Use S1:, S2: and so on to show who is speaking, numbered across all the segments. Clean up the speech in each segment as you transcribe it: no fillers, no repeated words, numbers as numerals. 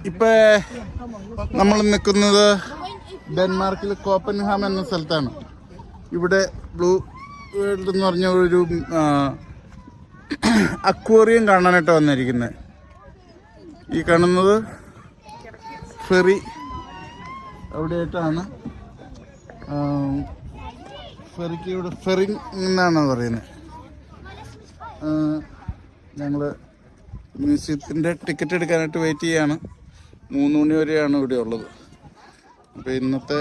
S1: ഇപ്പൊ നമ്മൾ നിൽക്കുന്നത് ഡെൻമാർക്കിൽ കോപ്പൻഹാം എന്ന സ്ഥലത്താണ്. ഇവിടെ ബ്ലൂ വേൾഡ് എന്ന് പറഞ്ഞ ഒരു അക്വേറിയം കാണാനായിട്ട് വന്നിരിക്കുന്നത്. ഈ കാണുന്നത് ഫെറി അവിടെയായിട്ടാണ്. ഫെറിക്ക് ഇവിടെ ഫെറിങ് എന്നാണ് പറയുന്നത്. ഞങ്ങൾ മ്യൂസിയത്തിൻ്റെ ടിക്കറ്റ് എടുക്കാനായിട്ട് വെയിറ്റ് ചെയ്യാണ്. 3 മണി വരെയാണ് ഇവിടെ ഉള്ളത്. അപ്പോൾ ഇന്നത്തെ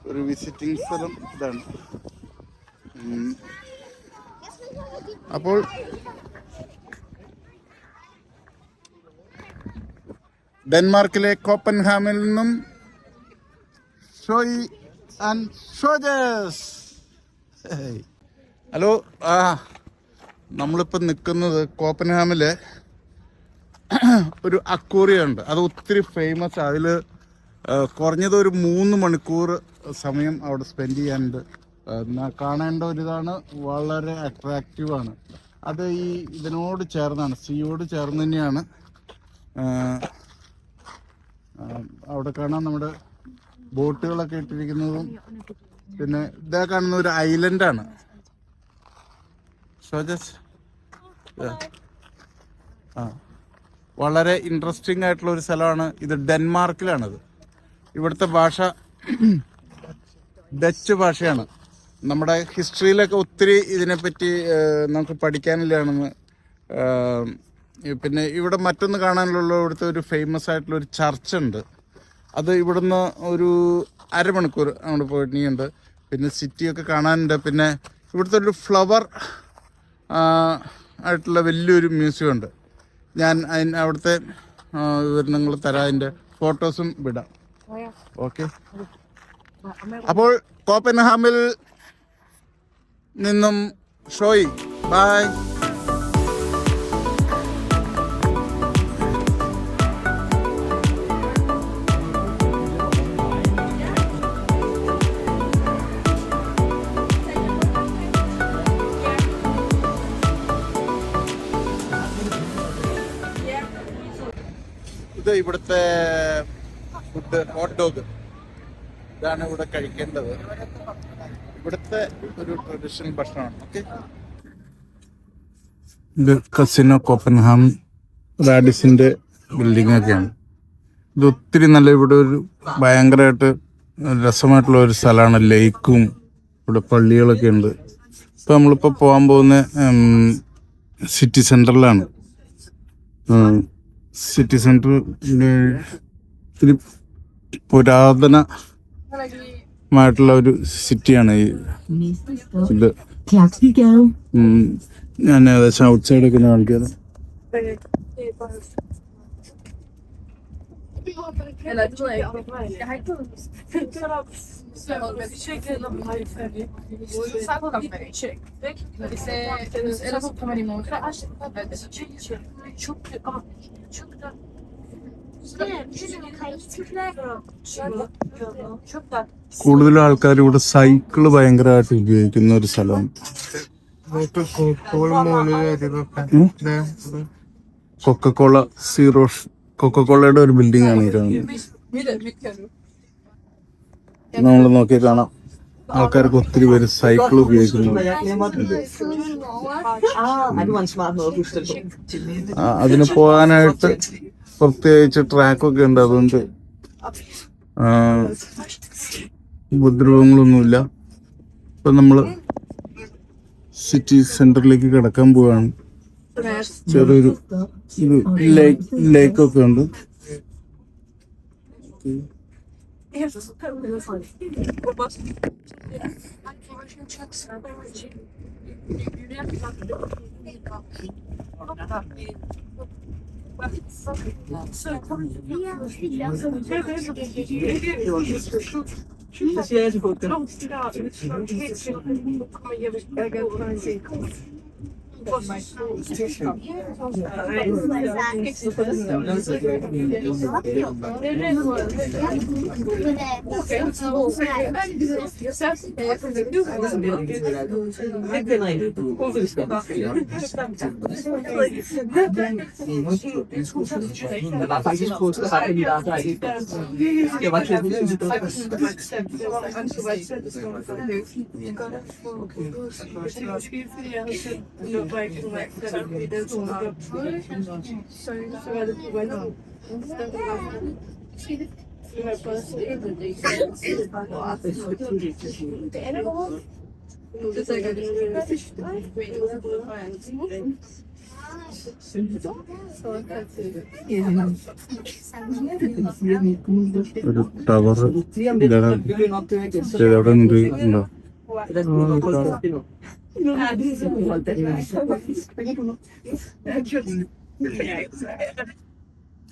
S1: ഒരു വിസിറ്റിംഗ് സ്ഥലം ഇതാണ്. അപ്പോൾ ഡെൻമാർക്കിലെ കോപ്പൻഹാമിൽ നിന്നും ഷോയി ആൻഡ് ഷോജേഴ്സ്. ഹലോ. നമ്മളിപ്പോൾ നിൽക്കുന്നത് കോപ്പൻഹാമിലെ ഒരു അക്വേറിയം ഉണ്ട്. അത് ഒത്തിരി ഫേമസ്. അതിൽ കുറഞ്ഞത് ഒരു 3 മണിക്കൂർ സമയം അവിടെ സ്പെൻഡ് ചെയ്യാനുണ്ട്. കാണേണ്ട ഒരിതാണ്. വളരെ അട്രാക്റ്റീവാണ്. അത് ഇതിനോട് ചേർന്നാണ്, സീയോട് ചേർന്ന് തന്നെയാണ്. അവിടെ കാണാൻ നമ്മുടെ ബോട്ടുകളൊക്കെ ഇട്ടിരിക്കുന്നതും. പിന്നെ ഇതാ കാണുന്ന ഒരു ഐലൻഡാണ്. വളരെ ഇൻട്രസ്റ്റിംഗ് ആയിട്ടുള്ള ഒരു സ്ഥലമാണ് ഇത്. ഡെൻമാർക്കിലാണത്. ഇവിടുത്തെ ഭാഷ ഡച്ച് ഭാഷയാണ്. നമ്മുടെ ഹിസ്റ്ററിയിലൊക്കെ ഒത്തിരി ഇതിനെപ്പറ്റി നമുക്ക് പഠിക്കാനില്ലാണെന്ന്. പിന്നെ ഇവിടെ മറ്റൊന്ന് കാണാനുള്ള ഇവിടുത്തെ ഒരു ഫേമസ് ആയിട്ടുള്ള ഒരു ചർച്ചുണ്ട്. അത് ഇവിടുന്ന് ഒരു അരമണിക്കൂർ അങ്ങോട്ട് പോയിട്ടുണ്ട്. പിന്നെ സിറ്റിയൊക്കെ കാണാനുണ്ട്. പിന്നെ ഇവിടുത്തെ ഒരു ഫ്ലവർ ആയിട്ടുള്ള വലിയൊരു മ്യൂസിയം ഉണ്ട്. ഞാൻ അവിടുത്തെ വിവരണങ്ങൾ തരാം. അതിൻ്റെ ഫോട്ടോസും വിടാം. ഓക്കെ. അപ്പോൾ കോപ്പൻഹാമിൽ നിന്നും ഷോയി, ബൈ. ഇത് ഇവിടുത്തെ ഫുഡ്, ഹോട്ട് ഡോഗ്. ഇതാണ് ഇവിടെ കഴിക്കേണ്ടത്. ഇവിടുത്തെ ഒരു ട്രഡീഷണൽ ഭക്ഷണമാണ്. ഓക്കെ. ഇത് കസിനോ കോപ്പൻഹാം റാഡിസിന്റെ ബിൽഡിംഗ് ഒക്കെയാണ്. ഇത് ഒത്തിരി നല്ല, ഇവിടെ ഒരു ഭയങ്കരമായിട്ട് രസമായിട്ടുള്ള ഒരു സ്ഥലമാണ്. ലേക്കും ഇവിടെ പള്ളികളൊക്കെ ഉണ്ട്. ഇപ്പം നമ്മളിപ്പോൾ പോകാൻ പോകുന്ന സിറ്റി സെൻറ്ററിലാണ്. സിറ്റി സെൻറ്റർ ഇത്തിരി പുരാതനമായിട്ടുള്ള ഒരു സിറ്റിയാണ് ഇത്. ഞാൻ ഏകദേശം ഔട്ട് സൈഡൊക്കെ കാണിക്കാം. കൂടുതലും ആൾക്കാർ ഇവിടെ സൈക്കിള് ഭയങ്കരമായിട്ട് ഉപയോഗിക്കുന്ന ഒരു സ്ഥലമാണ്. കൊക്കക്കോള സീറോ, കൊക്കക്കോളയുടെ ഒരു ബിൽഡിംഗ് ആണ് ഈ കാണുന്നത്. നമ്മൾ നോക്കിയാൽ കാണാം ആൾക്കാർക്ക് ഒത്തിരി പേര് സൈക്കിൾ ഉപയോഗിക്കുന്നു. അതിന് പോകാനായിട്ട് പ്രത്യേകിച്ച് ട്രാക്കൊക്കെ ഉണ്ട്. അതുകൊണ്ട് ഉപദ്രവങ്ങളൊന്നുമില്ല. ഇപ്പൊ നമ്മള് സിറ്റി സെന്ററിലേക്ക് കിടക്കാൻ പോവാണ്. ചെറിയൊരു ലേക്കൊക്കെ ഉണ്ട്. ഒരു ടവർ എവിടെ ഉണ്ട് ഉണ്ടോ?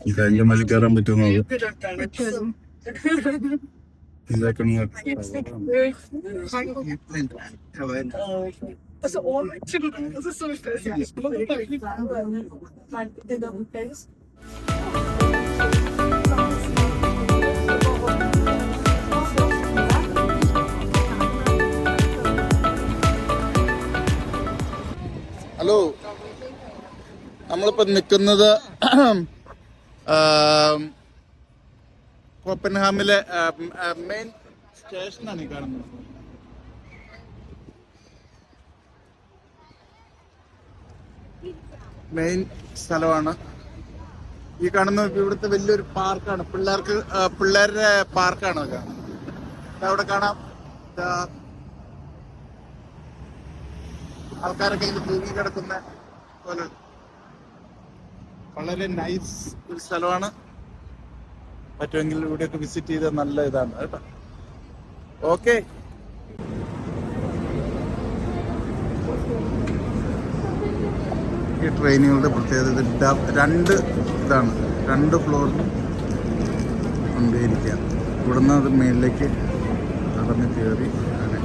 S1: ഇതിന്റെ മേലെ കയറാൻ പറ്റുമോ?
S2: Also ohne das ist so fest.
S1: Hello, നമ്മളിപ്പോ നിൽക്കുന്നത് കോപ്പൻഹാമിലെ മെയിൻ സ്റ്റേഷനാണ് ഈ കാണുന്നത്. മെയിൻ സ്ഥലമാണ് ഈ കാണുന്നത്. ഇവിടുത്തെ വലിയൊരു പാർക്കാണ്, പിള്ളേരുടെ പാർക്കാണ്. അവിടെ കാണാം ആൾക്കാരൊക്കെ ഇത് തൂങ്ങി കിടക്കുന്ന പോലെ. വളരെ നൈസ് ഒരു സ്ഥലമാണ്. പറ്റുമെങ്കിൽ ഇവിടെയൊക്കെ വിസിറ്റ് ചെയ്ത നല്ല ഇതാണ് കേട്ടോ. ഓക്കെ, ഈ ട്രെയിനുകളുടെ പ്രത്യേകത രണ്ട് ഫ്ലോറിലും കൊണ്ടേയിരിക്കുക. ഇവിടുന്ന് അത് മേളിലേക്ക് നടന്ന് കയറി അങ്ങനെ